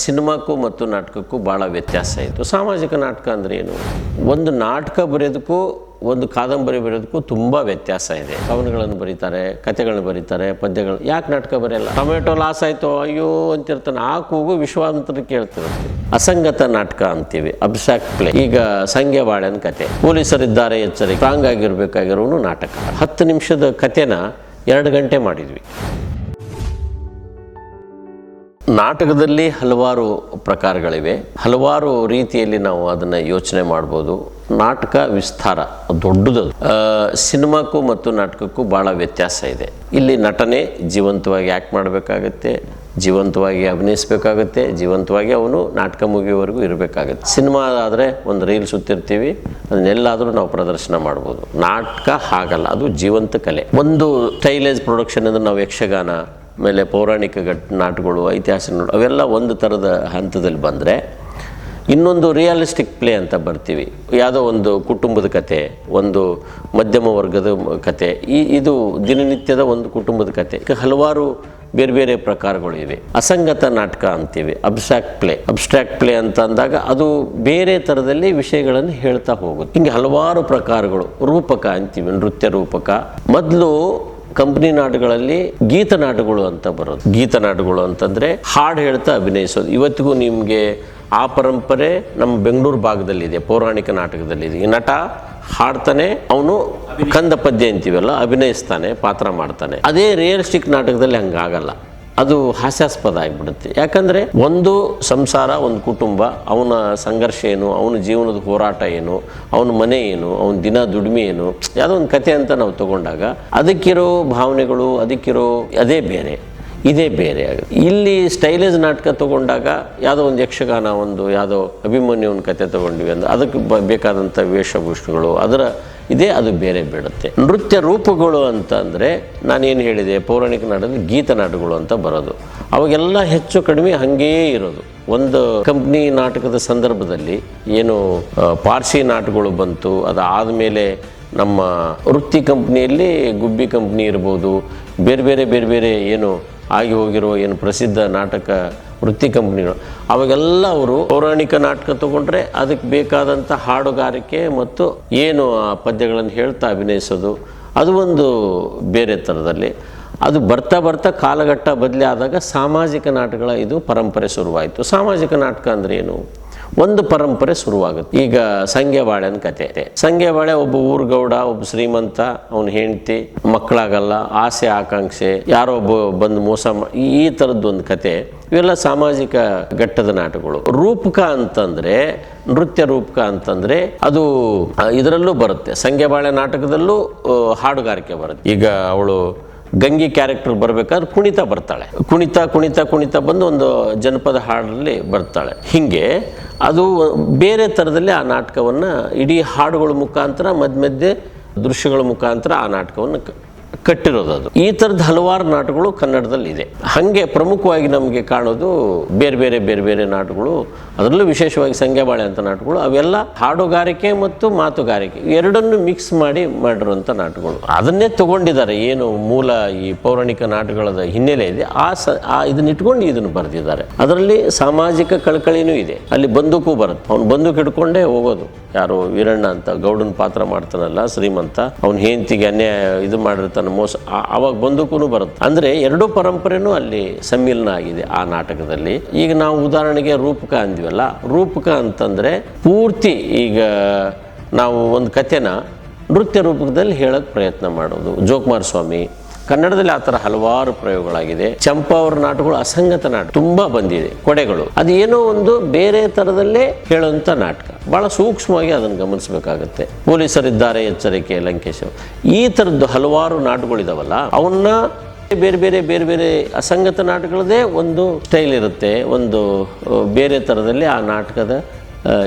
ಸಿನಿಮಾಕ್ಕೂ ಮತ್ತು ನಾಟಕಕ್ಕೂ ಭಾಳ ವ್ಯತ್ಯಾಸ ಇತ್ತು. ಸಾಮಾಜಿಕ ನಾಟಕ ಅಂದರೆ ಏನು? ಒಂದು ನಾಟಕ ಬರೆಯೋದಕ್ಕೂ ಒಂದು ಕಾದಂಬರಿ ಬರೆಯೋದಕ್ಕೂ ತುಂಬ ವ್ಯತ್ಯಾಸ ಇದೆ. ಕವನಗಳನ್ನು ಬರೀತಾರೆ, ಕಥೆಗಳನ್ನು ಬರೀತಾರೆ, ಪದ್ಯಗಳು. ಯಾಕೆ ನಾಟಕ ಬರೆಯಲ್ಲ? ಟೊಮೆಟೊ ಲಾಸ್ ಆಯಿತು ಅಯ್ಯೋ ಅಂತಿರ್ತಾನೆ, ಆ ಕೂಗು ವಿಶ್ವಾಮಿತ್ರ ಕೇಳ್ತಿರುತ್ತೆ. ಅಸಂಗತ ನಾಟಕ ಅಂತೀವಿ, ಅಬ್ಸ್ಟ್ರಾಕ್ಟ್ ಪ್ಲೇ. ಈಗ ಸಂಗೆ ಬಾಳೆನ ಕತೆ, ಪೊಲೀಸರಿದ್ದಾರೆ ಎಚ್ಚರಿಕೆ, ಸ್ಟ್ರಾಂಗ್ ಆಗಿರಬೇಕಾಗಿರೋನು ನಾಟಕ. 10 ನಿಮಿಷದ ಕಥೆನ 2 ಗಂಟೆ ಮಾಡಿದ್ವಿ. ನಾಟಕದಲ್ಲಿ ಹಲವಾರು ಪ್ರಕಾರಗಳಿವೆ, ಹಲವಾರು ರೀತಿಯಲ್ಲಿ ನಾವು ಅದನ್ನು ಯೋಚನೆ ಮಾಡ್ಬೋದು. ನಾಟಕ ವಿಸ್ತಾರ ದೊಡ್ಡದು. ಸಿನಿಮಾಕ್ಕೂ ಮತ್ತು ನಾಟಕಕ್ಕೂ ಭಾಳ ವ್ಯತ್ಯಾಸ ಇದೆ. ಇಲ್ಲಿ ನಟನೆ ಜೀವಂತವಾಗಿ ಆ್ಯಕ್ಟ್ ಮಾಡಬೇಕಾಗತ್ತೆ, ಜೀವಂತವಾಗಿ ಅಭಿನಯಿಸಬೇಕಾಗುತ್ತೆ, ಜೀವಂತವಾಗಿ ಅವನು ನಾಟಕ ಮುಗಿಯುವವರೆಗೂ ಇರಬೇಕಾಗುತ್ತೆ. ಸಿನಿಮಾ ಆದರೆ ಒಂದು ರೀಲ್ ಸುತ್ತಿರ್ತೀವಿ, ಅದನ್ನೆಲ್ಲಾದರೂ ನಾವು ಪ್ರದರ್ಶನ ಮಾಡ್ಬೋದು. ನಾಟಕ ಹಾಗಲ್ಲ, ಅದು ಜೀವಂತ ಕಲೆ. ಒಂದು ಸ್ಟೈಲೇಜ್ ಪ್ರೊಡಕ್ಷನ್ ಅಂದರೆ ನಾವು ಯಕ್ಷಗಾನ, ಆಮೇಲೆ ಪೌರಾಣಿಕ ನಾಟಕಗಳು, ಐತಿಹಾಸಿಕ ಅವೆಲ್ಲ ಒಂದು ಥರದ ಹಂತದಲ್ಲಿ ಬಂದರೆ, ಇನ್ನೊಂದು ರಿಯಲಿಸ್ಟಿಕ್ ಪ್ಲೇ ಅಂತ ಬರ್ತೀವಿ. ಯಾವುದೋ ಒಂದು ಕುಟುಂಬದ ಕತೆ, ಒಂದು ಮಧ್ಯಮ ವರ್ಗದ ಕತೆ, ಇದು ದಿನನಿತ್ಯದ ಒಂದು ಕುಟುಂಬದ ಕತೆ. ಹಲವಾರು ಬೇರೆ ಬೇರೆ ಪ್ರಕಾರಗಳು ಇವೆ. ಅಸಂಗತ ನಾಟಕ ಅಂತೀವಿ, ಅಬ್ಸ್ಟ್ರಾಕ್ಟ್ ಪ್ಲೇ ಅಂತ ಅಂದಾಗ ಅದು ಬೇರೆ ಥರದಲ್ಲಿ ವಿಷಯಗಳನ್ನು ಹೇಳ್ತಾ ಹೋಗುತ್ತೆ. ಹಿಂಗೆ ಹಲವಾರು ಪ್ರಕಾರಗಳು. ರೂಪಕ ಅಂತೀವಿ, ನೃತ್ಯ ರೂಪಕ. ಮೊದಲು ಕಂಪ್ನಿ ನಾಟಕಗಳಲ್ಲಿ ಗೀತನಾಟಗಳು ಅಂತ ಬರೋದು. ಗೀತನಾಟಗಳು ಅಂತಂದರೆ ಹಾಡು ಹೇಳ್ತಾ ಅಭಿನಯಿಸೋದು. ಇವತ್ತಿಗೂ ನಿಮಗೆ ಆ ಪರಂಪರೆ ನಮ್ಮ ಬೆಂಗಳೂರು ಭಾಗದಲ್ಲಿದೆ, ಪೌರಾಣಿಕ ನಾಟಕದಲ್ಲಿದೆ. ಈ ನಟ ಹಾಡ್ತಾನೆ, ಅವನು ಕಂದ ಪದ್ಯ ಅಂತೀವಲ್ಲ, ಅಭಿನಯಿಸ್ತಾನೆ, ಪಾತ್ರ ಮಾಡ್ತಾನೆ. ಅದೇ ರಿಯಲಿಸ್ಟಿಕ್ ನಾಟಕದಲ್ಲಿ ಹಂಗಾಗಲ್ಲ, ಅದು ಹಾಸ್ಯಾಸ್ಪದ ಆಗಿಬಿಡುತ್ತೆ. ಯಾಕಂದರೆ ಒಂದು ಸಂಸಾರ, ಒಂದು ಕುಟುಂಬ, ಅವನ ಸಂಘರ್ಷ ಏನು, ಅವನ ಜೀವನದ ಹೋರಾಟ ಏನು, ಅವನ ಮನೆ ಏನು, ಅವನ ದಿನ ದುಡಿಮೆ ಏನು, ಯಾವುದೋ ಒಂದು ಕತೆ ಅಂತ ನಾವು ತಗೊಂಡಾಗ ಅದಕ್ಕಿರೋ ಭಾವನೆಗಳು, ಅದಕ್ಕಿರೋ ಅದೇ ಬೇರೆ, ಇದೇ ಬೇರೆ ಆಗುತ್ತೆ. ಇಲ್ಲಿ ಸ್ಟೈಲೇಜ್ ನಾಟಕ ತೊಗೊಂಡಾಗ ಯಾವುದೋ ಒಂದು ಯಕ್ಷಗಾನ, ಒಂದು ಯಾವುದೋ ಅಭಿಮನ್ಯುವನ ಕತೆ ತೊಗೊಂಡ್ವಿ ಅಂದ್ರೆ ಅದಕ್ಕೆ ಬೇಕಾದಂಥ ವೇಷಭೂಷಣಗಳು, ಅದರ ಇದೇ ಅದು ಬೇರೆ ಬಿಡುತ್ತೆ. ನೃತ್ಯ ರೂಪಗಳು ಅಂತ ಅಂದರೆ ನಾನೇನು ಹೇಳಿದೆ, ಪೌರಾಣಿಕ ನಾಟಕದಲ್ಲಿ ಗೀತನಾಟಕಗಳು ಅಂತ ಬರೋದು. ಅವಾಗೆಲ್ಲ ಹೆಚ್ಚು ಕಡಿಮೆ ಹಾಗೇ ಇರೋದು. ಒಂದು ಕಂಪ್ನಿ ನಾಟಕದ ಸಂದರ್ಭದಲ್ಲಿ ಏನು ಪಾರ್ಸಿ ನಾಟಕಗಳು ಬಂತು, ಅದಾದಮೇಲೆ ನಮ್ಮ ವೃತ್ತಿ ಕಂಪ್ನಿಯಲ್ಲಿ ಗುಬ್ಬಿ ಕಂಪ್ನಿ ಇರ್ಬೋದು, ಬೇರೆ ಬೇರೆ ಏನು ಆಗಿ ಹೋಗಿರೋ ಏನು ಪ್ರಸಿದ್ಧ ನಾಟಕ ವೃತ್ತಿ ಕಂಪ್ನಿಗಳು, ಅವಾಗೆಲ್ಲ ಅವರು ಪೌರಾಣಿಕ ನಾಟಕ ತಗೊಂಡ್ರೆ ಅದಕ್ಕೆ ಬೇಕಾದಂಥ ಹಾಡುಗಾರಿಕೆ ಮತ್ತು ಏನು ಆ ಪದ್ಯಗಳನ್ನು ಹೇಳ್ತಾ ಅಭಿನಯಿಸೋದು, ಅದು ಒಂದು ಬೇರೆ ಥರದಲ್ಲಿ. ಅದು ಬರ್ತಾ ಕಾಲಘಟ್ಟ ಬದಲಿ ಆದಾಗ ಸಾಮಾಜಿಕ ನಾಟಕಗಳ ಇದು ಪರಂಪರೆ ಶುರುವಾಯಿತು. ಸಾಮಾಜಿಕ ನಾಟಕ ಅಂದರೆ ಏನು? ಒಂದು ಪರಂಪರೆ ಶುರುವಾಗುತ್ತೆ. ಈಗ ಸಂಗೆ ಬಾಳೆನ ಕತೆ. ಸಂಗೆ ಬಾಳೆ ಒಬ್ಬ ಊರುಗೌಡ, ಒಬ್ಬ ಶ್ರೀಮಂತ, ಅವನ ಹೆಂಡತಿ, ಮಕ್ಕಳಾಗಲ್ಲ, ಆಸೆ ಆಕಾಂಕ್ಷೆ, ಯಾರೋ ಒಬ್ಬ ಬಂದು ಮೋಸ ಈ ಥರದ್ದೊಂದು ಕತೆ. ಇವೆಲ್ಲ ಸಾಮಾಜಿಕ ಘಟ್ಟದ ನಾಟಕಗಳು. ರೂಪಕ ಅಂತಂದರೆ, ನೃತ್ಯ ರೂಪಕ ಅಂತಂದರೆ ಅದು ಇದರಲ್ಲೂ ಬರುತ್ತೆ. ಸಂಗೆ ಬಾಳೆ ನಾಟಕದಲ್ಲೂ ಹಾಡುಗಾರಿಕೆ ಬರುತ್ತೆ. ಈಗ ಅವಳು ಗಂಗಿ ಕ್ಯಾರೆಕ್ಟರ್ ಬರಬೇಕಾದ್ರೆ ಕುಣಿತಾ ಬಂದು ಒಂದು ಜನಪದ ಹಾಡಲ್ಲಿ ಬರ್ತಾಳೆ. ಹೀಗೆ ಅದು ಬೇರೆ ಥರದಲ್ಲಿ ಆ ನಾಟಕವನ್ನು ಇಡೀ ಹಾಡುಗಳ ಮುಖಾಂತರ ಮಧ್ಯೆ ದೃಶ್ಯಗಳ ಮುಖಾಂತರ ಆ ನಾಟಕವನ್ನು ಕಟ್ಟಿರೋದು. ಅದು ಈ ಥರದ ಹಲವಾರು ನಾಟಕಗಳು ಕನ್ನಡದಲ್ಲಿ ಇದೆ. ಹಾಗೆ ಪ್ರಮುಖವಾಗಿ ನಮಗೆ ಕಾಣೋದು ಬೇರೆ ನಾಟಕಗಳು, ಅದರಲ್ಲೂ ವಿಶೇಷವಾಗಿ ಸಂಗೆಬಾಳೆ ಅಂತ ನಾಟಕಗಳು. ಅವೆಲ್ಲ ಹಾಡುಗಾರಿಕೆ ಮತ್ತು ಮಾತುಗಾರಿಕೆ ಎರಡನ್ನು ಮಿಕ್ಸ್ ಮಾಡಿರುವಂಥ ನಾಟಕಗಳು. ಅದನ್ನೇ ತಗೊಂಡಿದ್ದಾರೆ. ಏನು ಮೂಲ ಈ ಪೌರಾಣಿಕ ನಾಟಕಗಳ ಹಿನ್ನೆಲೆ ಇದೆ, ಇದನ್ನ ಇಟ್ಕೊಂಡು ಇದನ್ನು ಬರೆದಿದ್ದಾರೆ. ಅದರಲ್ಲಿ ಸಾಮಾಜಿಕ ಕಳಕಳಿನೂ ಇದೆ. ಅಲ್ಲಿ ಬಂದೂಕು ಬರುತ್ತೆ, ಅವ್ನು ಬಂದೂಕು ಹಿಡ್ಕೊಂಡೇ ಹೋಗೋದು. ಯಾರು ವೀರಣ್ಣ ಅಂತ ಗೌಡನ ಪಾತ್ರ ಮಾಡ್ತಾನಲ್ಲ, ಶ್ರೀಮಂತ, ಅವ್ನ ಹೆಂಡತಿಗೆ ಅನ್ಯಾಯ ಇದು ಮಾಡಿರ್ತಾನೆ, ಮೋಸ, ಅವಾಗ ಬಂದೂಕು ಬರುತ್ತೆ. ಅಂದರೆ ಎರಡೂ ಪರಂಪರೆನೂ ಅಲ್ಲಿ ಸಮ್ಮಿಲನ ಆಗಿದೆ ಆ ನಾಟಕದಲ್ಲಿ. ಈಗ ನಾವು ಉದಾಹರಣೆಗೆ ರೂಪಕ ಅಂದ್ವಲ್ಲ, ರೂಪಕ ಅಂತಂದರೆ ಪೂರ್ತಿ ಈಗ ನಾವು ಒಂದು ಕಥೆನ ನೃತ್ಯ ರೂಪಕದಲ್ಲಿ ಹೇಳೋಕ್ಕೆ ಪ್ರಯತ್ನ ಮಾಡೋದು. ಜೋಕುಮಾರ್ ಸ್ವಾಮಿ, ಕನ್ನಡದಲ್ಲಿ ಆ ಥರ ಹಲವಾರು ಪ್ರಯೋಗಗಳಾಗಿದೆ. ಚಂಪಾ ಅವರ ನಾಟಕಗಳು ಅಸಂಗತ ನಾಟಕ ತುಂಬ ಬಂದಿದೆ. ಕೊಡೆಗಳು ಅದು ಏನೋ ಒಂದು ಬೇರೆ ಥರದಲ್ಲೇ ಹೇಳುವಂಥ ನಾಟಕ. ಭಾಳ ಸೂಕ್ಷ್ಮವಾಗಿ ಅದನ್ನು ಗಮನಿಸಬೇಕಾಗತ್ತೆ. ಪೊಲೀಸರಿದ್ದಾರೆ ಎಚ್ಚರಿಕೆ, ಲಂಕೇಶ್, ಈ ಥರದ್ದು ಹಲವಾರು ನಾಟಕಗಳಿದಾವಲ್ಲ, ಅವನ್ನ ಬೇರೆ ಅಸಂಗತ ನಾಟಕಗಳದೇ ಒಂದು ಸ್ಟೈಲ್ ಇರುತ್ತೆ. ಒಂದು ಬೇರೆ ಥರದಲ್ಲಿ ಆ ನಾಟಕದ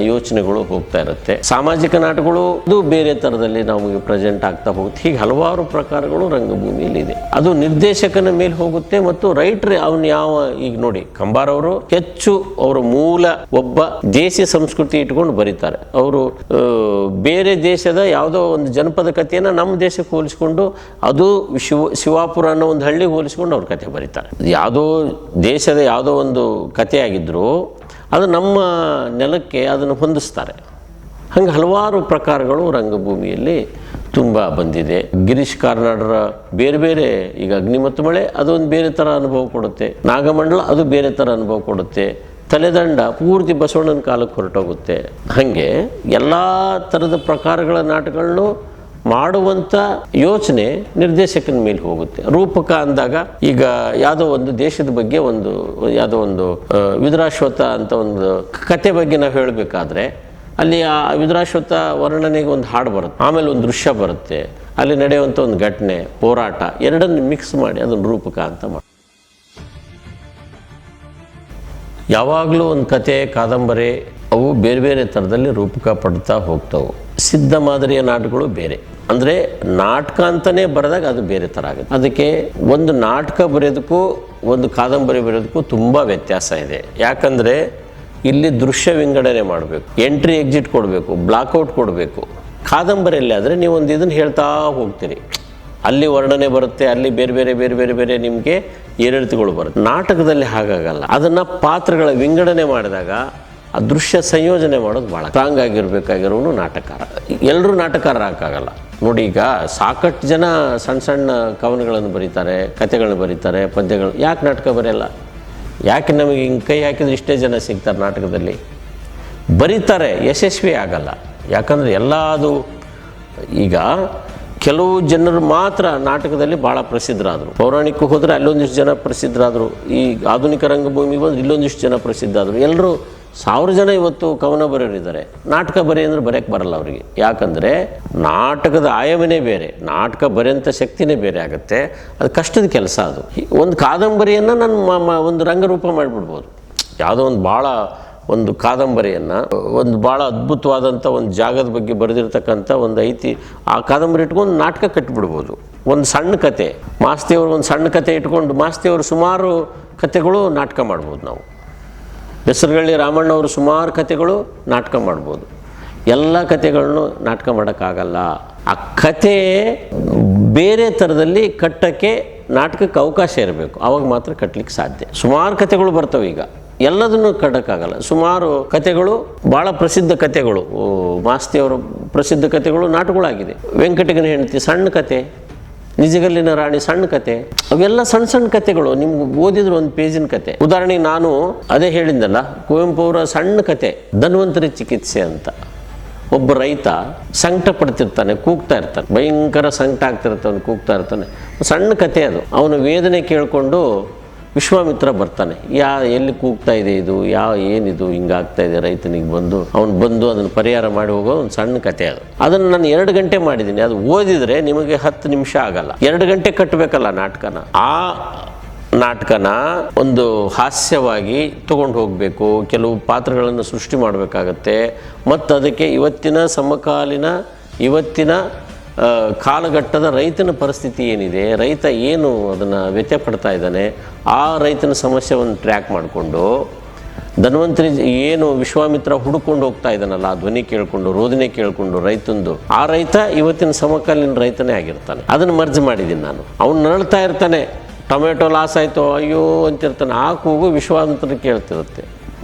ಯೋಚನೆಗಳು ಹೋಗ್ತಾ ಇರುತ್ತೆ. ಸಾಮಾಜಿಕ ನಾಟಕಗಳು ಅದು ಬೇರೆ ಥರದಲ್ಲಿ ನಮಗೆ ಪ್ರೆಸೆಂಟ್ ಆಗ್ತಾ ಹೋಗುತ್ತೆ. ಹೀಗೆ ಹಲವಾರು ಪ್ರಕಾರಗಳು ರಂಗಭೂಮಿಯಲ್ಲಿ ಇದೆ. ಅದು ನಿರ್ದೇಶಕನ ಮೇಲೆ ಹೋಗುತ್ತೆ ಮತ್ತು ರೈಟರ್ ಅವನು ಯಾವ, ಈಗ ನೋಡಿ ಕಂಬಾರ್ ಅವರು ಹೆಚ್ಚು ಅವರ ಮೂಲ ಒಬ್ಬ ದೇಶಿ ಸಂಸ್ಕೃತಿ ಇಟ್ಕೊಂಡು ಬರೀತಾರೆ. ಅವರು ಬೇರೆ ದೇಶದ ಯಾವುದೋ ಒಂದು ಜನಪದ ಕಥೆಯನ್ನು ನಮ್ಮ ದೇಶಕ್ಕೆ ಹೋಲಿಸ್ಕೊಂಡು, ಅದು ಶಿವಾಪುರ ಅನ್ನೋ ಒಂದು ಹಳ್ಳಿಗೆ ಹೋಲಿಸ್ಕೊಂಡು ಅವ್ರ ಕಥೆ ಬರೀತಾರೆ. ಯಾವುದೋ ದೇಶದ ಯಾವುದೋ ಒಂದು ಕಥೆ ಆಗಿದ್ದರೂ ಅದು ನಮ್ಮ ನೆಲಕ್ಕೆ ಅದನ್ನು ಹೊಂದಿಸ್ತಾರೆ. ಹಂಗೆ ಹಲವಾರು ಪ್ರಕಾರಗಳು ರಂಗಭೂಮಿಯಲ್ಲಿ ತುಂಬ ಬಂದಿದೆ. ಗಿರೀಶ್ ಕಾರ್ನಾಡರ ಬೇರೆ ಬೇರೆ, ಈಗ ಅಗ್ನಿ ಮತ್ತು ಮಳೆ ಅದೊಂದು ಬೇರೆ ಥರ ಅನುಭವ ಕೊಡುತ್ತೆ. ನಾಗಮಂಡಲ ಅದು ಬೇರೆ ಥರ ಅನುಭವ ಕೊಡುತ್ತೆ. ತಲೆದಂಡ ಪೂರ್ತಿ ಬಸವಣ್ಣನ ಕಾಲಕ್ಕೆ ಹೊರಟೋಗುತ್ತೆ. ಹಾಗೆ ಎಲ್ಲ ಥರದ ಪ್ರಕಾರಗಳ ನಾಟಕಗಳನ್ನು ಮಾಡುವಂಥ ಯೋಚನೆ ನಿರ್ದೇಶಕನ ಮೇಲೆ ಹೋಗುತ್ತೆ. ರೂಪಕ ಅಂದಾಗ ಈಗ ಯಾವುದೋ ಒಂದು ದೇಶದ ಬಗ್ಗೆ ಯಾವುದೋ ಒಂದು ವಿದುರಾಶ್ವತ್ಥ ಅಂತ ಒಂದು ಕತೆ ಬಗ್ಗೆ ನಾವು ಹೇಳಬೇಕಾದ್ರೆ ಅಲ್ಲಿ ಆ ವಿದುರಾಶ್ವತ್ಥ ವರ್ಣನೆಗೆ ಒಂದು ಹಾಡು ಬರುತ್ತೆ, ಆಮೇಲೆ ಒಂದು ದೃಶ್ಯ ಬರುತ್ತೆ, ಅಲ್ಲಿ ನಡೆಯುವಂಥ ಒಂದು ಘಟನೆ, ಹೋರಾಟ, ಎರಡನ್ನು ಮಿಕ್ಸ್ ಮಾಡಿ ಅದನ್ನು ರೂಪಕ ಅಂತ ಮಾಡಿ. ಯಾವಾಗಲೂ ಒಂದು ಕತೆ, ಕಾದಂಬರಿ ಅವು ಬೇರೆ ಬೇರೆ ಥರದಲ್ಲಿ ರೂಪಕ ಪಡ್ತಾ ಹೋಗ್ತವೆ. ಸಿದ್ಧ ಮಾದರಿಯ ನಾಟಕಗಳು ಬೇರೆ, ಅಂದರೆ ನಾಟಕ ಅಂತಲೇ ಬರೆದಾಗ ಅದು ಬೇರೆ ಥರ ಆಗುತ್ತೆ. ಅದಕ್ಕೆ ಒಂದು ನಾಟಕ ಬರೆಯೋದಕ್ಕೂ ಒಂದು ಕಾದಂಬರಿ ಬರೆಯೋದಕ್ಕೂ ತುಂಬ ವ್ಯತ್ಯಾಸ ಇದೆ. ಯಾಕಂದರೆ ಇಲ್ಲಿ ದೃಶ್ಯ ವಿಂಗಡಣೆ ಮಾಡಬೇಕು, ಎಂಟ್ರಿ ಎಕ್ಸಿಟ್ ಕೊಡಬೇಕು, ಬ್ಲಾಕ್ಔಟ್ ಕೊಡಬೇಕು. ಕಾದಂಬರಿಯಲ್ಲಿ ಆದರೆ ನೀವು ಒಂದು ಇದನ್ನು ಹೇಳ್ತಾ ಹೋಗ್ತೀರಿ, ಅಲ್ಲಿ ವರ್ಣನೆ ಬರುತ್ತೆ, ಅಲ್ಲಿ ಬೇರೆ ಬೇರೆ ಬೇರೆ ಬೇರೆ ಬೇರೆ ನಿಮಗೆ ಏರಿಳಿತಗಳು ಬರುತ್ತೆ. ನಾಟಕದಲ್ಲಿ ಹಾಗಾಗಲ್ಲ. ಅದನ್ನು ಪಾತ್ರಗಳ ವಿಂಗಡಣೆ ಮಾಡಿದಾಗ ಆ ದೃಶ್ಯ ಸಂಯೋಜನೆ ಮಾಡೋದು ಭಾಳ ಸ್ಟ್ರಾಂಗ್ ಆಗಿರಬೇಕಾಗಿರೋನು ನಾಟಕಕಾರ. ಎಲ್ಲರೂ ನಾಟಕಕಾರರಾಗಲ್ಲ ನೋಡಿ. ಈಗ ಸಾಕಷ್ಟು ಜನ ಸಣ್ಣ ಸಣ್ಣ ಕವನಗಳನ್ನು ಬರೀತಾರೆ, ಕಥೆಗಳನ್ನು ಬರೀತಾರೆ, ಪದ್ಯಗಳು. ಯಾಕೆ ನಾಟಕ ಬರೆಯಲ್ಲ? ಯಾಕೆ ನಮಗೆ ಹಿಂಗೆ ಕೈ ಹಾಕಿದ್ರೆ ಇಷ್ಟೇ ಜನ ಸಿಗ್ತಾರೆ ನಾಟಕದಲ್ಲಿ? ಬರೀತಾರೆ, ಯಶಸ್ವಿ ಆಗಲ್ಲ. ಯಾಕಂದರೆ ಎಲ್ಲ ಅದು ಈಗ ಕೆಲವು ಜನರು ಮಾತ್ರ ನಾಟಕದಲ್ಲಿ ಭಾಳ ಪ್ರಸಿದ್ಧರಾದರು. ಪೌರಾಣಿಕ ಹೋದರೆ ಅಲ್ಲೊಂದಿಷ್ಟು ಜನ ಪ್ರಸಿದ್ಧರಾದರು. ಈ ಆಧುನಿಕ ರಂಗಭೂಮಿಗೆ ಬಂದು ಇಲ್ಲೊಂದಿಷ್ಟು ಜನ ಪ್ರಸಿದ್ಧರಾದರು. ಎಲ್ಲರೂ 1000 ಜನ ಇವತ್ತು ಕವನ ಬರೆಯೋರಿದ್ದಾರೆ. ನಾಟಕ ಬರೆ ಅಂದರೆ ಬರೆಯೋಕ್ಕೆ ಬರಲ್ಲ ಅವರಿಗೆ. ಯಾಕಂದರೆ ನಾಟಕದ ಆಯಾಮನೇ ಬೇರೆ, ನಾಟಕ ಬರೆಯೋಂಥ ಶಕ್ತಿನೇ ಬೇರೆ ಆಗುತ್ತೆ. ಅದು ಕಷ್ಟದ ಕೆಲಸ. ಅದು ಒಂದು ಕಾದಂಬರಿಯನ್ನು ನಾನು ಒಂದು ರಂಗರೂಪ ಮಾಡಿಬಿಡ್ಬೋದು. ಯಾವುದೋ ಒಂದು ಕಾದಂಬರಿಯನ್ನು ಒಂದು ಭಾಳ ಅದ್ಭುತವಾದಂಥ ಒಂದು ಜಾಗದ ಬಗ್ಗೆ ಬರೆದಿರ್ತಕ್ಕಂಥ ಒಂದು ಆ ಕಾದಂಬರಿ ಇಟ್ಕೊಂಡು ನಾಟಕ ಕಟ್ಟಿಬಿಡ್ಬೋದು. ಒಂದು ಸಣ್ಣ ಕತೆ, ಮಾಸ್ತಿಯವರು ಒಂದು ಸಣ್ಣ ಕತೆ ಇಟ್ಕೊಂಡು ಮಾಸ್ತಿಯವರು ಸುಮಾರು ಕತೆಗಳು ನಾಟಕ ಮಾಡ್ಬೋದು. ನಾವು ಹೆಸರುಗಳ್ಳಿ ರಾಮಣ್ಣವರು ಸುಮಾರು ಕತೆಗಳು ನಾಟಕ ಮಾಡ್ಬೋದು. ಎಲ್ಲ ಕತೆಗಳನ್ನು ನಾಟಕ ಮಾಡೋಕ್ಕಾಗಲ್ಲ. ಆ ಕತೆ ಬೇರೆ ಥರದಲ್ಲಿ ಕಟ್ಟೋಕ್ಕೆ ನಾಟಕಕ್ಕೆ ಅವಕಾಶ ಇರಬೇಕು, ಆವಾಗ ಮಾತ್ರ ಕಟ್ಟಲಿಕ್ಕೆ ಸಾಧ್ಯ. ಸುಮಾರು ಕತೆಗಳು ಬರ್ತವೆ. ಈಗ ಎಲ್ಲದನ್ನು ಕಟ್ಟೋಕ್ಕಾಗಲ್ಲ. ಸುಮಾರು ಕತೆಗಳು, ಭಾಳ ಪ್ರಸಿದ್ಧ ಕತೆಗಳು, ಮಾಸ್ತಿಯವರ ಪ್ರಸಿದ್ಧ ಕತೆಗಳು ನಾಟಕಗಳಾಗಿದೆ. ವೆಂಕಟಗನ ಹೆಂಡತಿ ಸಣ್ಣ ಕತೆ, ನಿಜಗಲ್ಲಿನ ರಾಣಿ ಸಣ್ಣ ಕತೆ, ಅವೆಲ್ಲ ಸಣ್ಣ ಸಣ್ಣ ಕತೆಗಳು. ನಿಮ್ಗೆ ಓದಿದ್ರು ಒಂದು ಪೇಜಿನ ಕತೆ. ಉದಾಹರಣೆಗೆ ನಾನು ಅದೇ ಹೇಳಿದ್ದಲ್ಲ, ಕುವೆಂಪು ಅವರ ಸಣ್ಣ ಕತೆ ಧನ್ವಂತರಿ ಚಿಕಿತ್ಸೆ ಅಂತ. ಒಬ್ಬ ರೈತ ಸಂಕಟ ಪಡ್ತಿರ್ತಾನೆ, ಕೂಗ್ತಾ ಇರ್ತಾನೆ, ಭಯಂಕರ ಸಂಕಟ ಆಗ್ತಿರ್ತಾನೆ, ಕೂಗ್ತಾ ಇರ್ತಾನೆ. ಸಣ್ಣ ಕತೆ ಅದು. ಅವನ ವೇದನೆ ಕೇಳಿಕೊಂಡು ವಿಶ್ವಾಮಿತ್ರ ಬರ್ತಾನೆ. ಎಲ್ಲಿ ಕೂಗ್ತಾ ಇದೆ ಇದು, ಏನಿದು ಹಿಂಗಾಗ್ತಾ ಇದೆ ರೈತನಿಗೆ ಅವನು ಬಂದು ಅದನ್ನು ಪರಿಹಾರ ಮಾಡಿ ಹೋಗೋ ಒಂದು ಸಣ್ಣ ಕತೆ ಅದು. ಅದನ್ನು ನಾನು 2 ಗಂಟೆ ಮಾಡಿದ್ದೀನಿ. ಅದು ಓದಿದರೆ ನಿಮಗೆ 10 ನಿಮಿಷ ಆಗಲ್ಲ. 2 ಗಂಟೆ ಕಟ್ಟಬೇಕಲ್ಲ ನಾಟಕನ. ಆ ನಾಟಕನ ಒಂದು ಹಾಸ್ಯವಾಗಿ ತಗೊಂಡು ಹೋಗಬೇಕು. ಕೆಲವು ಪಾತ್ರಗಳನ್ನು ಸೃಷ್ಟಿ ಮಾಡಬೇಕಾಗತ್ತೆ. ಮತ್ತು ಅದಕ್ಕೆ ಇವತ್ತಿನ ಕಾಲಘಟ್ಟದ ರೈತನ ಪರಿಸ್ಥಿತಿ ಏನಿದೆ, ರೈತ ಏನು ಅದನ್ನು ವ್ಯತ್ಯೆ ಪಡ್ತಾ ಇದ್ದಾನೆ, ಆ ರೈತನ ಸಮಸ್ಯೆಯನ್ನು ಟ್ರ್ಯಾಕ್ ಮಾಡಿಕೊಂಡು ಧನ್ವಂತರಿ ಏನು ವಿಶ್ವಾಮಿತ್ರ ಹುಡುಕೊಂಡು ಹೋಗ್ತಾ ಇದ್ದಾನಲ್ಲ, ಆ ಧ್ವನಿ ಕೇಳಿಕೊಂಡು, ರೋದನೆ ಕೇಳಿಕೊಂಡು ರೈತಂದು, ಆ ರೈತ ಇವತ್ತಿನ ಸಮಕಾಲೀನ ರೈತನೇ ಆಗಿರ್ತಾನೆ. ಅದನ್ನು ಮರ್ಜ್ ಮಾಡಿದ್ದೀನಿ ನಾನು. ಅವನು ನರಳ್ತಾ ಇರ್ತಾನೆ, ಟೊಮೆಟೊ ಲಾಸ್ ಆಯಿತು ಅಯ್ಯೋ ಅಂತಿರ್ತಾನೆ. ಆ ಕೂಗು ವಿಶ್ವಾಮಿತ್ರ ಕೇಳ್ತಿರುತ್ತೆ.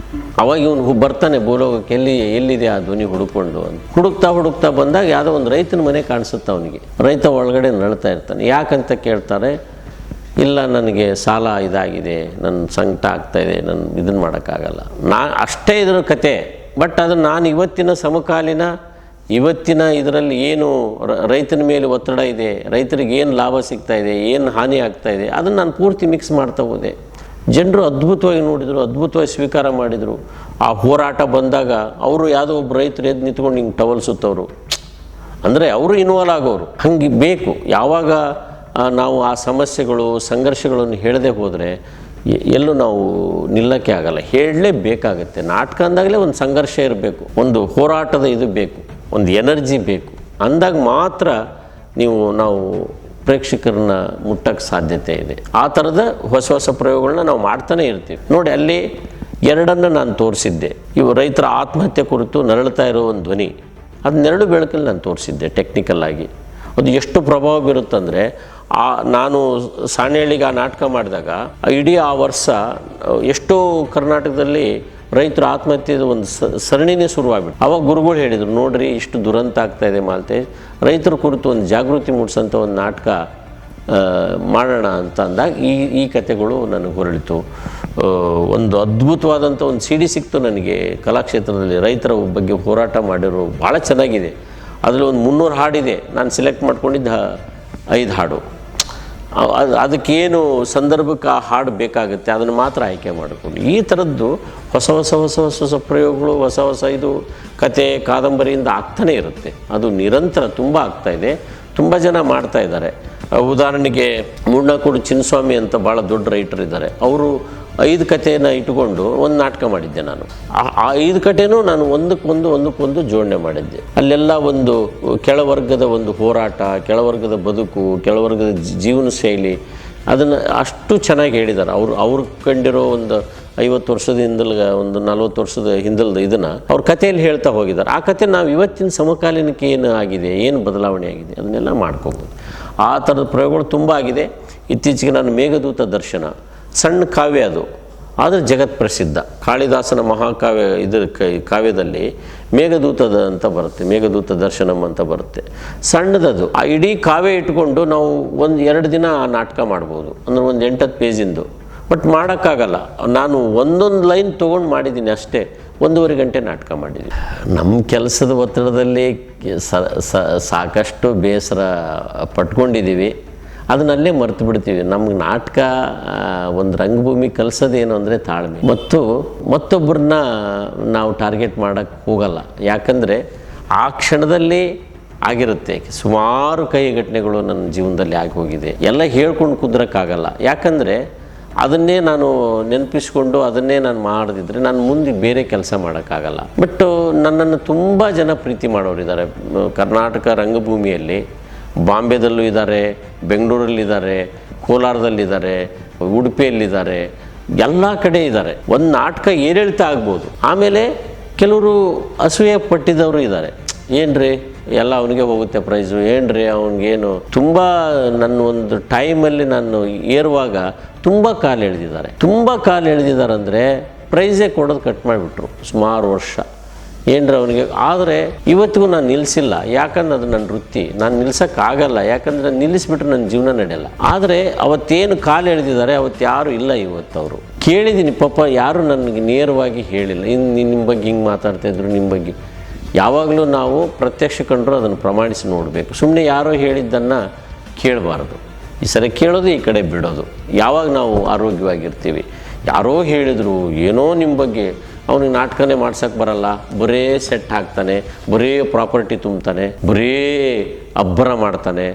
ಅವಾಗ ಇವನು ಬರ್ತಾನೆ ಭೂಲೋಕಕ್ಕೆ, ಎಲ್ಲಿದೆ ಆ ಧ್ವನಿ ಹುಡುಕೊಂಡು ಅಂತ. ಹುಡುಕ್ತಾ ಬಂದಾಗ ಯಾವುದೋ ಒಂದು ರೈತನ ಮನೆ ಕಾಣಿಸುತ್ತೆ ಅವನಿಗೆ. ರೈತ ಒಳಗಡೆ ನಳ್ತಾ ಇರ್ತಾನೆ. ಯಾಕಂತ ಕೇಳ್ತಾರೆ. ಇಲ್ಲ, ನನಗೆ ಸಾಲ ಇದಾಗಿದೆ, ನನ್ನ ಸಂಕಟ ಆಗ್ತಾಯಿದೆ, ನಾನು ಇದನ್ನು ಮಾಡೋಕ್ಕಾಗಲ್ಲ. ಅಷ್ಟೇ ಇದರ ಕತೆ. ಬಟ್ ಅದು ನಾನು ಇವತ್ತಿನ ಇದರಲ್ಲಿ ಏನು ರೈತನ ಮೇಲೆ ಒತ್ತಡ ಇದೆ, ರೈತರಿಗೆ ಏನು ಲಾಭ ಸಿಗ್ತಾ ಇದೆ, ಏನು ಹಾನಿ ಆಗ್ತಾ ಇದೆ, ಅದನ್ನು ನಾನು ಪೂರ್ತಿ ಮಿಕ್ಸ್ ಮಾಡ್ತಾ ಹೋದೆ. ಜನರು ಅದ್ಭುತವಾಗಿ ನೋಡಿದರು, ಅದ್ಭುತವಾಗಿ ಸ್ವೀಕಾರ ಮಾಡಿದರು. ಆ ಹೋರಾಟ ಬಂದಾಗ ಅವರು ಯಾವುದೋ ಒಬ್ಬ ರೈತರು ಎದ್ದು ನಿಂತ್ಕೊಂಡು ಹಿಂಗೆ ಟವಲ್ ಸುತ್ತವರು, ಅಂದರೆ ಅವರು ಇನ್ವಾಲ್ವ್ ಆಗೋರು. ಹಂಗೆ ಬೇಕು. ಯಾವಾಗ ನಾವು ಆ ಸಮಸ್ಯೆಗಳು, ಸಂಘರ್ಷಗಳನ್ನು ಹೇಳದೆ ಹೋದರೆ ಎಲ್ಲೂ ನಾವು ನಿಲ್ಲಕ್ಕೆ ಆಗಲ್ಲ, ಹೇಳಲೇಬೇಕಾಗತ್ತೆ. ನಾಟಕ ಅಂದಾಗಲೇ ಒಂದು ಸಂಘರ್ಷ ಇರಬೇಕು, ಒಂದು ಹೋರಾಟದ ಇದು ಬೇಕು, ಒಂದು ಎನರ್ಜಿ ಬೇಕು. ಅಂದಾಗ ಮಾತ್ರ ನಾವು ಪ್ರೇಕ್ಷಕರನ್ನ ಮುಟ್ಟಕ್ಕೆ ಸಾಧ್ಯತೆ ಇದೆ. ಆ ಥರದ ಹೊಸ ಹೊಸ ಪ್ರಯೋಗಗಳನ್ನ ನಾವು ಮಾಡ್ತಾನೆ ಇರ್ತೀವಿ. ನೋಡಿ, ಅಲ್ಲಿ ಎರಡನ್ನು ನಾನು ತೋರಿಸಿದ್ದೆ. ಇವು ರೈತರ ಆತ್ಮಹತ್ಯೆ ಕುರಿತು ನರಳುತ್ತಾ ಇರೋ ಒಂದು ಧ್ವನಿ, ಅದು ನೆರಳು ಬೆಳಕಲ್ಲಿ ನಾನು ತೋರಿಸಿದ್ದೆ ಟೆಕ್ನಿಕಲ್ಲಾಗಿ. ಅದು ಎಷ್ಟು ಪ್ರಭಾವ ಬೀರುತ್ತಂದರೆ, ನಾನು ಸಾಣೇಳಿಗೆ ಆ ನಾಟಕ ಮಾಡಿದಾಗ ಇಡೀ ಆ ವರ್ಷ ಎಷ್ಟೋ ಕರ್ನಾಟಕದಲ್ಲಿ ರೈತರ ಆತ್ಮಹತ್ಯೆದ ಒಂದು ಸರಣಿನೇ ಶುರುವಾಗ್ಬಿಟ್ಟು, ಅವಾಗ ಗುರುಗಳು ಹೇಳಿದರು, ನೋಡ್ರಿ ಇಷ್ಟು ದುರಂತ ಆಗ್ತಾಯಿದೆ ಮಾಲ್ತೇಶ್, ರೈತರ ಕುರಿತು ಒಂದು ಜಾಗೃತಿ ಮೂಡಿಸೋಂಥ ಒಂದು ನಾಟಕ ಮಾಡೋಣ ಅಂತ ಅಂದಾಗ ಈ ಕಥೆಗಳು ನನಗೆ ಹೊರಳಿತು. ಒಂದು ಅದ್ಭುತವಾದಂಥ ಒಂದು CD ಸಿಕ್ತು ನನಗೆ ಕಲಾಕ್ಷೇತ್ರದಲ್ಲಿ. ರೈತರ ಬಗ್ಗೆ ಹೋರಾಟ ಮಾಡಿರೋ ಭಾಳ ಚೆನ್ನಾಗಿದೆ. ಅದರಲ್ಲಿ ಒಂದು 300 ಹಾಡಿದೆ. ನಾನು ಸೆಲೆಕ್ಟ್ ಮಾಡ್ಕೊಂಡಿದ್ದ 5 ಹಾಡು. ಅದಕ್ಕೇನು ಸಂದರ್ಭಕ್ಕೆ ಆ ಹಾಡು ಬೇಕಾಗುತ್ತೆ ಅದನ್ನು ಮಾತ್ರ ಆಯ್ಕೆ ಮಾಡಿಕೊಂಡು, ಈ ಥರದ್ದು ಹೊಸ ಹೊಸ ಹೊಸ ಹೊಸ ಹೊಸ ಪ್ರಯೋಗಗಳು, ಹೊಸ ಹೊಸ ಇದು ಕತೆ ಕಾದಂಬರಿಯಿಂದ ಆಗ್ತಾನೇ ಇರುತ್ತೆ. ಅದು ನಿರಂತರ ತುಂಬ ಆಗ್ತಾಯಿದೆ, ತುಂಬ ಜನ ಮಾಡ್ತಾಯಿದ್ದಾರೆ. ಉದಾಹರಣೆಗೆ ಮೂಡ್ನಾಕೂಡು ಚಿನ್ನಸ್ವಾಮಿ ಅಂತ ಭಾಳ ದೊಡ್ಡ ರೈಟರ್ ಇದ್ದಾರೆ. ಅವರು 5 ಕಥೆಯನ್ನು ಇಟ್ಟುಕೊಂಡು ಒಂದು ನಾಟಕ ಮಾಡಿದ್ದೆ ನಾನು. ಆ 5 ಕಥೆನೂ ನಾನು ಒಂದಕ್ಕೊಂದು ಜೋಡಣೆ ಮಾಡಿದ್ದೆ. ಅಲ್ಲೆಲ್ಲ ಒಂದು ಕೆಳವರ್ಗದ ಒಂದು ಹೋರಾಟ, ಕೆಳವರ್ಗದ ಬದುಕು, ಕೆಳವರ್ಗದ ಜೀವನ ಶೈಲಿ, ಅದನ್ನು ಅಷ್ಟು ಚೆನ್ನಾಗಿ ಹೇಳಿದ್ದಾರೆ. ಅವ್ರು ಕಂಡಿರೋ ಒಂದು 50 ವರ್ಷದ ಹಿಂದಲ್ಗ, ಒಂದು 40 ವರ್ಷದ ಹಿಂದಲ್ದ ಇದನ್ನು ಅವ್ರ ಕಥೆಯಲ್ಲಿ ಹೇಳ್ತಾ ಹೋಗಿದ್ದಾರೆ. ಆ ಕಥೆ ನಾವು ಇವತ್ತಿನ ಸಮಕಾಲೀನಕ್ಕೆ ಏನು ಆಗಿದೆ, ಏನು ಬದಲಾವಣೆ ಆಗಿದೆ, ಅದನ್ನೆಲ್ಲ ಮಾಡ್ಕೋಬೋದು. ಆ ಥರದ ಪ್ರಯೋಗಗಳು ತುಂಬ ಆಗಿದೆ. ಇತ್ತೀಚೆಗೆ ನಾನು ಮೇಘದೂತ ದರ್ಶನ, ಸಣ್ಣ ಕಾವ್ಯ ಅದು, ಆದರೆ ಜಗತ್ ಪ್ರಸಿದ್ಧ. ಕಾಳಿದಾಸನ ಮಹಾಕಾವ್ಯ ಕಾವ್ಯದಲ್ಲಿ ಮೇಘದೂತದ ಅಂತ ಬರುತ್ತೆ, ಮೇಘದೂತ ದರ್ಶನಂ ಅಂತ ಬರುತ್ತೆ. ಸಣ್ಣದದು. ಆ ಇಡೀ ಕಾವ್ಯ ಇಟ್ಕೊಂಡು ನಾವು 1-2 ದಿನ ಆ ನಾಟಕ ಮಾಡ್ಬೋದು, ಅಂದರೆ ಒಂದು 8-10 ಪೇಜಿಂದು. ಬಟ್ ಮಾಡೋಕ್ಕಾಗಲ್ಲ. ನಾನು ಒಂದೊಂದು ಲೈನ್ ತೊಗೊಂಡು ಮಾಡಿದ್ದೀನಿ ಅಷ್ಟೇ. 1.5 ಗಂಟೆ ನಾಟಕ ಮಾಡಿದ್ದೀನಿ. ನಮ್ಮ ಕೆಲಸದ ಒತ್ತಡದಲ್ಲಿ ಸಾಕಷ್ಟು ಬೇಸರ ಪಟ್ಕೊಂಡಿದ್ದೀವಿ. ಅದನ್ನಲ್ಲೇ ಮರೆತು ಬಿಡ್ತೀವಿ. ನಮ್ಗೆ ನಾಟಕ ಒಂದು ರಂಗಭೂಮಿ ಕಲಿಸೋದೇನು ಅಂದರೆ ತಾಳ್ಮೆ, ಮತ್ತು ಮತ್ತೊಬ್ಬರನ್ನ ನಾವು ಟಾರ್ಗೆಟ್ ಮಾಡೋಕ್ಕೆ ಹೋಗಲ್ಲ. ಯಾಕಂದರೆ ಆ ಕ್ಷಣದಲ್ಲಿ ಆಗಿರುತ್ತೆ. ಸುಮಾರು ಕೈ ಘಟನೆಗಳು ನನ್ನ ಜೀವನದಲ್ಲಿ ಆಗಿ ಹೋಗಿದೆ. ಎಲ್ಲ ಹೇಳ್ಕೊಂಡು ಕುದ್ರಕ್ಕಾಗಲ್ಲ. ಯಾಕಂದರೆ ಅದನ್ನೇ ನಾನು ನೆನಪಿಸ್ಕೊಂಡು ಅದನ್ನೇ ನಾನು ಮಾಡದಿದ್ದರೆ ನಾನು ಮುಂದೆ ಬೇರೆ ಕೆಲಸ ಮಾಡೋಕ್ಕಾಗಲ್ಲ. ಬಟ್ ನನ್ನನ್ನು ತುಂಬ ಜನ ಪ್ರೀತಿ ಮಾಡೋರಿದ್ದಾರೆ ಕರ್ನಾಟಕ ರಂಗಭೂಮಿಯಲ್ಲಿ. ಬಾಂಬೆದಲ್ಲೂ ಇದ್ದಾರೆ, ಬೆಂಗಳೂರಲ್ಲಿದ್ದಾರೆ, ಕೋಲಾರದಲ್ಲಿದ್ದಾರೆ, ಉಡುಪಿಯಲ್ಲಿದ್ದಾರೆ, ಎಲ್ಲ ಕಡೆ ಇದ್ದಾರೆ. ಒಂದು ನಾಟಕ ಏರಿಳಿತ ಆಗ್ಬೋದು. ಆಮೇಲೆ ಕೆಲವರು ಅಸೂಯೆ ಪಟ್ಟಿದವರು ಇದ್ದಾರೆ. ಏನ್ರಿ ಎಲ್ಲ ಅವನಿಗೆ ಹೋಗುತ್ತೆ ಪ್ರೈಸು, ಏನ್ರಿ ಅವನಿಗೇನು. ತುಂಬ ನನ್ನ ಒಂದು ಟೈಮಲ್ಲಿ ನಾನು ಏರುವಾಗ ತುಂಬ ಕಾಲು ಎಳೆದಿದ್ದಾರೆ ಅಂದರೆ ಪ್ರೈಸೇ ಕೊಡೋದು ಕಟ್ ಮಾಡಿಬಿಟ್ರು ಸುಮಾರು ವರ್ಷ. ಏನ್ರಿ ಅವನಿಗೆ. ಆದರೆ ಇವತ್ತಿಗೂ ನಾನು ನಿಲ್ಲಿಸಿಲ್ಲ. ಯಾಕಂದ್ರೆ ಅದು ನನ್ನ ವೃತ್ತಿ, ನಾನು ನಿಲ್ಸೋಕ್ಕಾಗಲ್ಲ. ಯಾಕಂದರೆ ನಿಲ್ಲಿಸ್ಬಿಟ್ರೆ ನನ್ನ ಜೀವನ ನಡೆಯಲ್ಲ. ಆದರೆ ಅವತ್ತೇನು ಕಾಲು ಎಳೆದಿದ್ದಾರೆ ಅವತ್ತು ಯಾರು ಇಲ್ಲ. ಇವತ್ತು ಅವರು ಕೇಳಿದ್ದೀನಿ ಪಾಪ, ಯಾರು ನನಗೆ ನೇರವಾಗಿ ಹೇಳಿಲ್ಲ. ನಿಮ್ಮ ಬಗ್ಗೆ ಹಿಂಗೆ ಮಾತಾಡ್ತಾಯಿದ್ರು, ನಿಮ್ಮ ಬಗ್ಗೆ. ಯಾವಾಗಲೂ ನಾವು ಪ್ರತ್ಯಕ್ಷ ಕಂಡರೂ ಅದನ್ನು ಪ್ರಮಾಣಿಸಿ ನೋಡಬೇಕು. ಸುಮ್ಮನೆ ಯಾರೋ ಹೇಳಿದ್ದನ್ನು ಕೇಳಬಾರ್ದು. ಈ ಸರಿ ಕೇಳೋದು, ಈ ಕಡೆ ಬಿಡೋದು. ಯಾವಾಗ ನಾವು ಆರೋಗ್ಯವಾಗಿರ್ತೀವಿ. ಯಾರೋ ಹೇಳಿದರು ಏನೋ ನಿಮ್ಮ ಬಗ್ಗೆ, ಅವನಿಗೆ ನಾಟಕನೇ ಮಾಡ್ಸೋಕ್ಕೆ ಬರಲ್ಲ, ಬರೇ ಸೆಟ್ ಹಾಕ್ತಾನೆ, ಬರೇ ಪ್ರಾಪರ್ಟಿ ತುಂಬ್ತಾನೆ, ಬರೇ ಅಬ್ಬರ ಮಾಡ್ತಾನೆ.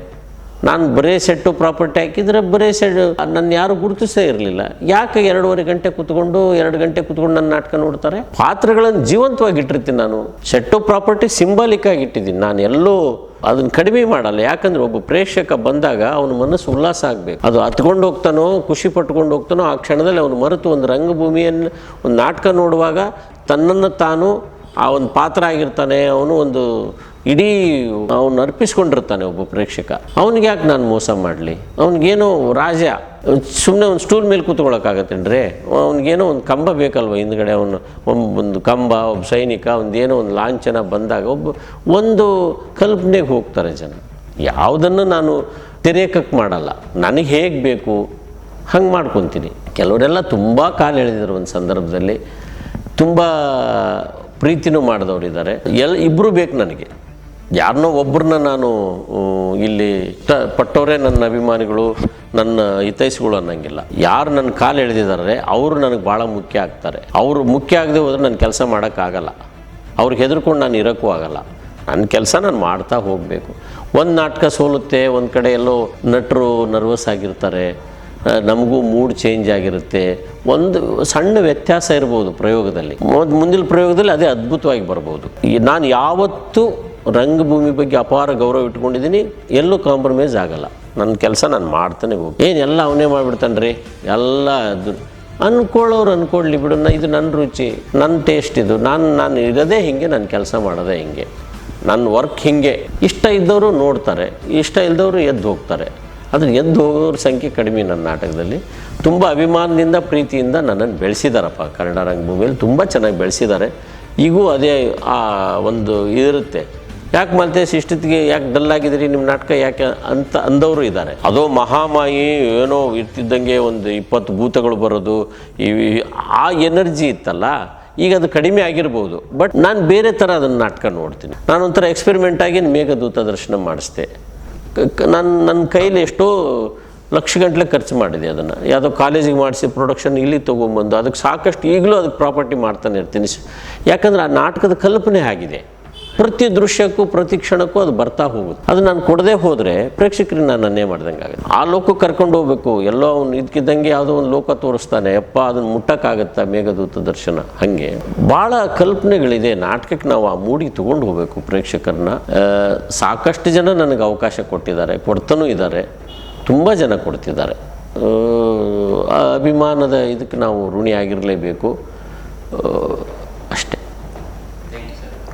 ನಾನು ಬರೇ ಸೆಟ್ಟು ಪ್ರಾಪರ್ಟಿ ಹಾಕಿದರೆ ಬರೇ ಸೆಟ್ ನನ್ನ ಯಾರು ಗುರುತಿಸೇ ಇರಲಿಲ್ಲ. ಯಾಕೆ 2.5 ಗಂಟೆ ಕೂತ್ಕೊಂಡು 2 ಗಂಟೆ ಕೂತ್ಕೊಂಡು ನನ್ನ ನಾಟಕ ನೋಡ್ತಾರೆ? ಪಾತ್ರಗಳನ್ನು ಜೀವಂತವಾಗಿ ಇಟ್ಟಿರ್ತೀನಿ ನಾನು. ಸೆಟ್ಟು ಪ್ರಾಪರ್ಟಿ ಸಿಂಬಾಲಿಕ್ ಆಗಿ ಇಟ್ಟಿದ್ದೀನಿ ನಾನು. ಎಲ್ಲೂ ಅದನ್ನು ಕಡಿಮೆ ಮಾಡಲ್ಲ. ಯಾಕಂದರೆ ಒಬ್ಬ ಪ್ರೇಕ್ಷಕ ಬಂದಾಗ ಅವನ ಮನಸ್ಸು ಉಲ್ಲಾಸ ಆಗಬೇಕು. ಅದು ಹತ್ಕೊಂಡು ಹೋಗ್ತಾನೋ, ಖುಷಿ ಪಟ್ಕೊಂಡು ಹೋಗ್ತಾನೋ, ಆ ಕ್ಷಣದಲ್ಲಿ ಅವನು ಮರೆತು ಒಂದು ರಂಗಭೂಮಿಯನ್ನು ಒಂದು ನಾಟಕ ನೋಡುವಾಗ ತನ್ನನ್ನು ತಾನು ಆ ಒಂದು ಪಾತ್ರ ಆಗಿರ್ತಾನೆ. ಅವನು ಒಂದು ಇಡೀ ಅವನು ಅರ್ಪಿಸ್ಕೊಂಡಿರ್ತಾನೆ ಒಬ್ಬ ಪ್ರೇಕ್ಷಕ. ಅವನಿಗೆ ಯಾಕೆ ನಾನು ಮೋಸ ಮಾಡಲಿ? ಅವನಿಗೇನೋ ರಾಜ ಸುಮ್ಮನೆ ಒಂದು ಸ್ಟೂಲ್ ಮೇಲೆ ಕೂತ್ಕೊಳ್ಳೋಕ್ಕಾಗತ್ತೇನ್ರಿ? ಅವ್ನಿಗೇನೋ ಒಂದು ಕಂಬ ಬೇಕಲ್ವ ಹಿಂದ್ಗಡೆ. ಒಂದು ಕಂಬ, ಒಬ್ಬ ಸೈನಿಕ, ಒಂದೇನೋ ಒಂದು ಲಾಂಛನ ಬಂದಾಗ ಒಂದು ಕಲ್ಪನೆಗೆ ಹೋಗ್ತಾರೆ ಜನ. ಯಾವುದನ್ನು ನಾನು ತೆರೆಯೋಕ್ಕೆ ಮಾಡಲ್ಲ. ನನಗೆ ಹೇಗೆ ಬೇಕು ಹಂಗೆ ಮಾಡ್ಕೊತೀನಿ. ಕೆಲವರೆಲ್ಲ ತುಂಬ ಕಾಲು ಎಳೆದಿದ್ದಾರೆ ಒಂದು ಸಂದರ್ಭದಲ್ಲಿ. ತುಂಬ ಪ್ರೀತಿನೂ ಮಾಡಿದವರಿದ್ದಾರೆ. ಇಬ್ಬರು ಬೇಕು ನನಗೆ. ಯಾರನ್ನೋ ಒಬ್ಬರನ್ನ ನಾನು ಇಲ್ಲಿ ಪಟ್ಟವರೇ ನನ್ನ ಅಭಿಮಾನಿಗಳು, ನನ್ನ ಹಿತೈಷಿಗಳು ಅನ್ನಂಗಿಲ್ಲ. ಯಾರು ನನ್ನ ಕಾಲು ಎಳೆದಿದ್ದಾರೆ ಅವರು ನನಗೆ ಭಾಳ ಮುಖ್ಯ ಆಗ್ತಾರೆ. ಅವರು ಮುಖ್ಯ ಆಗದೆ ಹೋದರೆ ನನ್ನ ಕೆಲಸ ಮಾಡೋಕ್ಕಾಗಲ್ಲ. ಅವ್ರಿಗೆ ಹೆದರ್ಕೊಂಡು ನಾನು ಇರೋಕ್ಕೂ ಆಗಲ್ಲ. ನನ್ನ ಕೆಲಸ ನಾನು ಮಾಡ್ತಾ ಹೋಗಬೇಕು. ಒಂದು ನಾಟಕ ಸೋಲುತ್ತೆ, ಒಂದು ಕಡೆ ಎಲ್ಲೋ ನಟರು ನರ್ವಸ್ ಆಗಿರ್ತಾರೆ, ನಮಗೂ ಮೂಡ್ ಚೇಂಜ್ ಆಗಿರುತ್ತೆ. ಒಂದು ಸಣ್ಣ ವ್ಯತ್ಯಾಸ ಇರ್ಬೋದು ಪ್ರಯೋಗದಲ್ಲಿ, ಮುಂದಿನ ಪ್ರಯೋಗದಲ್ಲಿ ಅದೇ ಅದ್ಭುತವಾಗಿ ಬರ್ಬೋದು. ನಾನು ಯಾವತ್ತೂ ರಂಗಭೂಮಿ ಬಗ್ಗೆ ಅಪಾರ ಗೌರವ ಇಟ್ಕೊಂಡಿದ್ದೀನಿ, ಎಲ್ಲೂ ಕಾಂಪ್ರಮೈಸ್ ಆಗಲ್ಲ. ನನ್ನ ಕೆಲಸ ನಾನು ಮಾಡ್ತಾನೆ ಹೋಗಿ. ಏನೆಲ್ಲ ಅವನೇ ಮಾಡಿಬಿಡ್ತಾನೆ ರೀ ಎಲ್ಲ ಅದು ಅಂದ್ಕೊಳ್ಳೋರು ಅಂದ್ಕೊಳ್ಳಿ ಬಿಡು, ಇದು ನನ್ನ ರುಚಿ, ನನ್ನ ಟೇಸ್ಟ್, ಇದು ನಾನು ಇರೋದೇ ಹಿಂಗೆ, ನನ್ನ ಕೆಲಸ ಮಾಡೋದೇ ಹಿಂಗೆ, ನನ್ನ ವರ್ಕ್ ಹಿಂಗೆ. ಇಷ್ಟ ಇದ್ದವರು ನೋಡ್ತಾರೆ, ಇಷ್ಟ ಇಲ್ಲದವರು ಎದ್ದು ಹೋಗ್ತಾರೆ. ಆದರೆ ಎದ್ದು ಹೋಗೋರ ಸಂಖ್ಯೆ ಕಡಿಮೆ ನನ್ನ ನಾಟಕದಲ್ಲಿ. ತುಂಬ ಅಭಿಮಾನದಿಂದ ಪ್ರೀತಿಯಿಂದ ನನ್ನನ್ನು ಬೆಳೆಸಿದಾರಪ್ಪ ಕನ್ನಡ ರಂಗಭೂಮಿಯಲ್ಲಿ, ತುಂಬ ಚೆನ್ನಾಗಿ ಬೆಳೆಸಿದ್ದಾರೆ. ಈಗೂ ಅದೇ ಆ ಒಂದು ಇರುತ್ತೆ, ಯಾಕೆ ಮಲ್ತೇಶ್ ಇಷ್ಟೊತ್ತಿಗೆ ಯಾಕೆ ಡಲ್ ಆಗಿದ್ದೀರಿ, ನಿಮ್ಮ ನಾಟಕ ಯಾಕೆ ಅಂತ ಅಂದವರು ಇದ್ದಾರೆ. ಅದೋ ಮಹಾಮಾಯಿ ಏನೋ ಇರ್ತಿದ್ದಂಗೆ ಒಂದು 20 ಭೂತಗಳು ಬರೋದು, ಆ ಎನರ್ಜಿ ಇತ್ತಲ್ಲ, ಈಗ ಅದು ಕಡಿಮೆ ಆಗಿರ್ಬೋದು. ಬಟ್ ನಾನು ಬೇರೆ ಥರ ಅದನ್ನು ನಾಟಕ ನೋಡ್ತೀನಿ. ನಾನೊಂಥರ ಎಕ್ಸ್ಪೆರಿಮೆಂಟ್ ಆಗಿ ಮೇಘದೂತ ದರ್ಶನ ಮಾಡಿಸ್ದೆ. ನನ್ನ ಕೈಲಿ ಎಷ್ಟೋ ಲಕ್ಷಗಟ್ಟಲೆ ಖರ್ಚು ಮಾಡಿದೆ. ಅದನ್ನು ಯಾವುದೋ ಕಾಲೇಜಿಗೆ ಮಾಡಿಸಿ ಪ್ರೊಡಕ್ಷನ್ ಇಲ್ಲಿ ತೊಗೊಂಬಂದು ಅದಕ್ಕೆ ಸಾಕಷ್ಟು ಈಗಲೂ ಅದಕ್ಕೆ ಪ್ರಾಪರ್ಟಿ ಮಾಡ್ತಾನೆ ಇರ್ತೀನಿ. ಯಾಕಂದರೆ ಆ ನಾಟಕದ ಕಲ್ಪನೆ ಆಗಿದೆ. ಪ್ರತಿ ದೃಶ್ಯಕ್ಕೂ ಪ್ರತಿ ಕ್ಷಣಕ್ಕೂ ಅದು ಬರ್ತಾ ಹೋಗುತ್ತೆ. ಅದು ನಾನು ಕೊಡದೆ ಹೋದರೆ ಪ್ರೇಕ್ಷಕರಿಗೆ ನಾನು ನನ್ನೇ ಮಾಡ್ದಂಗೆ ಆಗುತ್ತೆ. ಆ ಲೋಕಕ್ಕೆ ಕರ್ಕೊಂಡು ಹೋಗ್ಬೇಕು. ಎಲ್ಲೋ ಅವ್ನು ಇದಕ್ಕಿದ್ದಂಗೆ ಯಾವುದೋ ಒಂದು ಲೋಕ ತೋರಿಸ್ತಾನೆ, ಅಪ್ಪ ಅದನ್ನು ಮುಟ್ಟಕ್ಕಾಗತ್ತಾ ಮೇಘದೂತ ದರ್ಶನ. ಹಾಗೆ ಭಾಳ ಕಲ್ಪನೆಗಳಿದೆ ನಾಟಕಕ್ಕೆ. ನಾವು ಆ ಮೂಡಿಗೆ ತೊಗೊಂಡು ಹೋಗಬೇಕು ಪ್ರೇಕ್ಷಕರನ್ನ. ಸಾಕಷ್ಟು ಜನ ನನಗೆ ಅವಕಾಶ ಕೊಟ್ಟಿದ್ದಾರೆ, ಕೊಡ್ತಾನೂ ಇದ್ದಾರೆ, ತುಂಬ ಜನ ಕೊಡ್ತಿದ್ದಾರೆ. ಅಭಿಮಾನದ ಇದಕ್ಕೆ ನಾವು ಋಣಿ ಆಗಿರಲೇಬೇಕು.